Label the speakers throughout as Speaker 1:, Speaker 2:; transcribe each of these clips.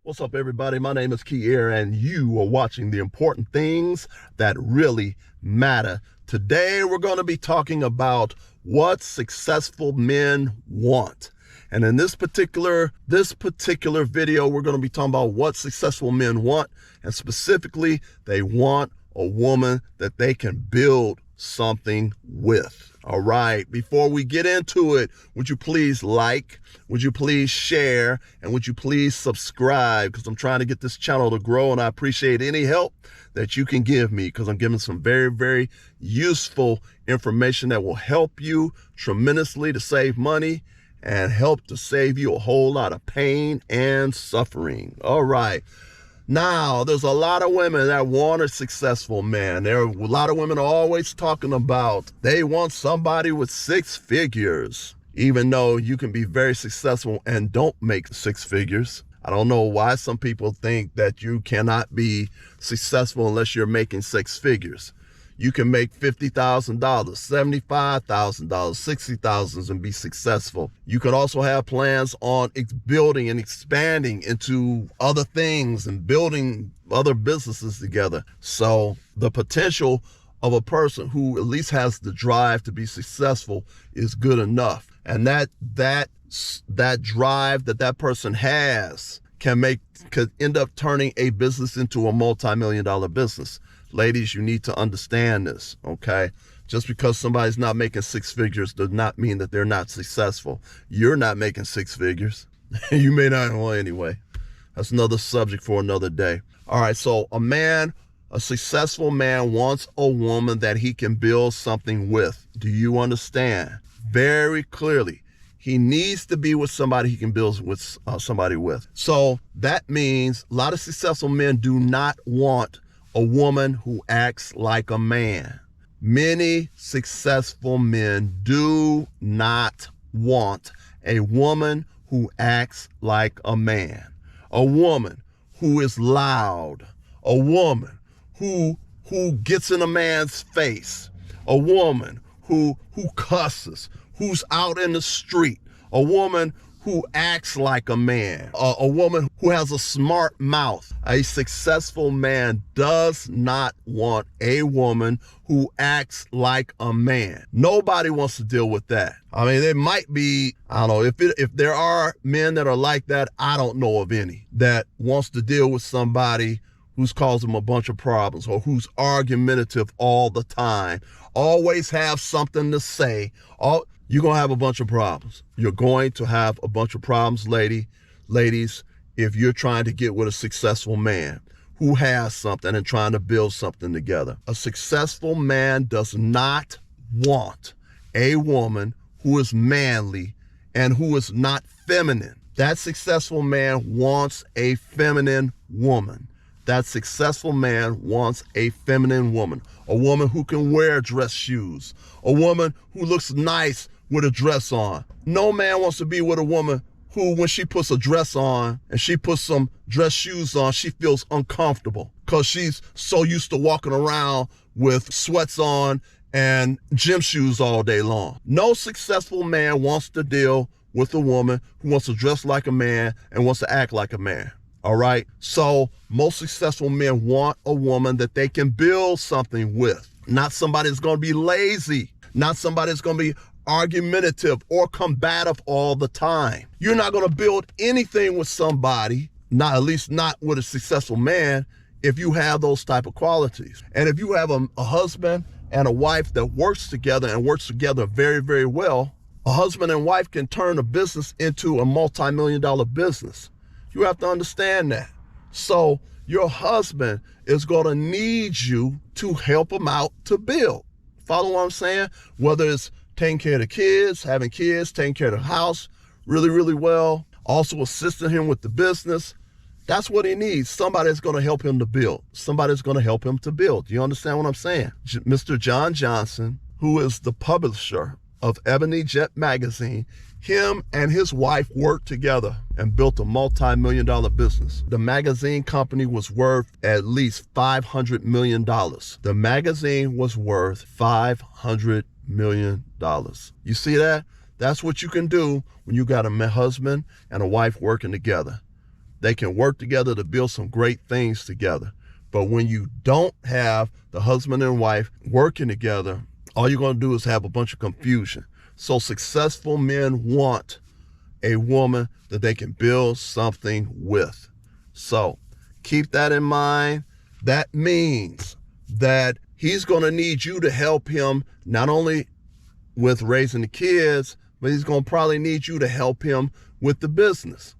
Speaker 1: What's up, everybody? My name is Kier, and you are watching The Important Things That Really Matter. Today, we're going to be talking about what successful men want. And in this particular video, we're going to be talking about what successful men want. And specifically, they want a woman that they can build something with. All right, before we get into it, would you please like, would you please share, and would you please subscribe? Because I'm trying to get this channel to grow, and I appreciate any help that you can give me, because I'm giving some very, very useful information that will help you tremendously to save money and help to save you a whole lot of pain and suffering. All right. Now, there's a lot of women that want a successful man. There are a lot of women always talking about they want somebody with six figures, even though you can be very successful and don't make six figures. I don't know why some people think that you cannot be successful unless you're making six figures. You can make $50,000, $75,000, $60,000 and be successful. You could also have plans on building and expanding into other things and building other businesses together. So the potential of a person who at least has the drive to be successful is good enough. And that drive that person has could end up turning a business into a multi-million-dollar business. Ladies, you need to understand this, okay? Just because somebody's not making six figures does not mean that they're not successful. You're not making six figures. You may not know anyway. That's another subject for another day. All right, so a successful man wants a woman that he can build something with. Do you understand? Very clearly. He needs to be with somebody he can build with somebody with. So that means a lot of successful men do not want a woman who acts like a man. Many successful men do not want a woman who acts like a man. A woman who is loud. A woman who gets in a man's face. A woman who cusses, who's out in the street. A woman who acts like a man, a woman who has a smart mouth. A successful man does not want a woman who acts like a man. Nobody wants to deal with that. I mean, there might be, I don't know, if there are men that are like that, I don't know of any that wants to deal with somebody who's causing them a bunch of problems or who's argumentative all the time, always have something to say. You're going to have a bunch of problems. You're going to have a bunch of problems, ladies, if you're trying to get with a successful man who has something and trying to build something together. A successful man does not want a woman who is manly and who is not feminine. That successful man wants a feminine woman. That successful man wants a feminine woman. A woman who can wear dress shoes. A woman who looks nice with a dress on. No man wants to be with a woman who, when she puts a dress on and she puts some dress shoes on, she feels uncomfortable because she's so used to walking around with sweats on and gym shoes all day long. No successful man wants to deal with a woman who wants to dress like a man and wants to act like a man. All right. So most successful men want a woman that they can build something with, not somebody that's going to be lazy, not somebody that's going to be argumentative or combative all the time. You're not going to build anything with somebody, at least not with a successful man, if you have those type of qualities. And if you have a husband and a wife that works together and works together very, very well, a husband and wife can turn a business into a multi-million-dollar business. You have to understand that. So your husband is going to need you to help him out to build. Follow what I'm saying? Whether it's taking care of the kids, having kids, taking care of the house really, really well, also assisting him with the business. That's what he needs. Somebody that's going to help him to build. Somebody that's going to help him to build. Do you understand what I'm saying? Mr. John Johnson, who is the publisher of Ebony Jet magazine, him and his wife worked together and built a multi-million-dollar business. The magazine company was worth at least $500 million. The magazine was worth $500 million. You see that? That's what you can do when you got a husband and a wife working together. They can work together to build some great things together. But when you don't have the husband and wife working together, all you're going to do is have a bunch of confusion. So successful men want a woman that they can build something with. So keep that in mind. That means that he's going to need you to help him not only with raising the kids, but he's going to probably need you to help him with the business.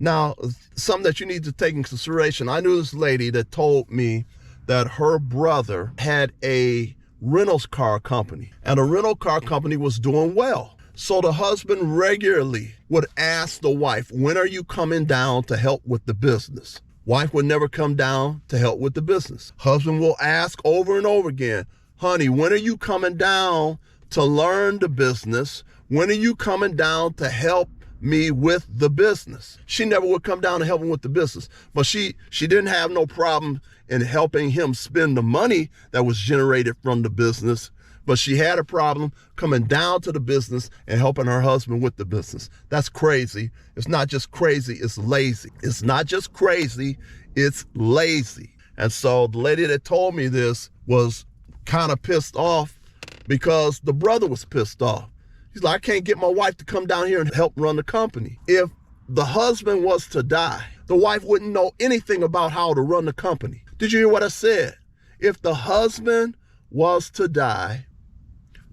Speaker 1: Now, something that you need to take in consideration, I knew this lady that told me that her brother had a rental car company, and the rental car company was doing well. So the husband regularly would ask the wife, when are you coming down to help with the business? Wife would never come down to help with the business. Husband will ask over and over again, honey, when are you coming down to learn the business? When are you coming down to help me with the business? She never would come down to help him with the business, but she didn't have no problem in helping him spend the money that was generated from the business, but she had a problem coming down to the business and helping her husband with the business. That's crazy. It's not just crazy, it's lazy. It's not just crazy, it's lazy. And so the lady that told me this was kind of pissed off because the brother was pissed off. He's like, I can't get my wife to come down here and help run the company. If the husband was to die, the wife wouldn't know anything about how to run the company. Did you hear what I said? If the husband was to die,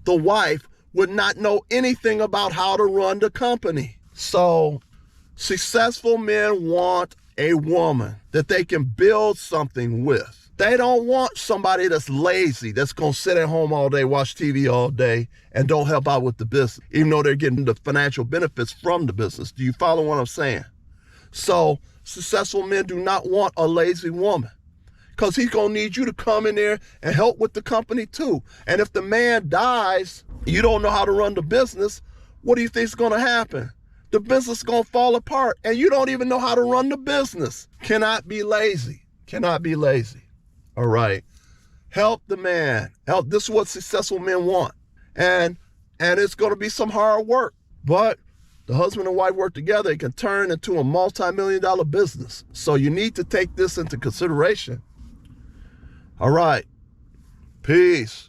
Speaker 1: the wife would not know anything about how to run the company. So successful men want a woman that they can build something with. They don't want somebody that's lazy, that's going to sit at home all day, watch TV all day, and don't help out with the business, even though they're getting the financial benefits from the business. Do you follow what I'm saying? So successful men do not want a lazy woman, because he's going to need you to come in there and help with the company too. And if the man dies, you don't know how to run the business, what do you think is going to happen? The business is going to fall apart, and you don't even know how to run the business. Cannot be lazy. Cannot be lazy. All right. Help the man. Help. This is what successful men want. And it's going to be some hard work. But the husband and wife work together, it can turn into a multi-million-dollar business. So you need to take this into consideration. All right. Peace.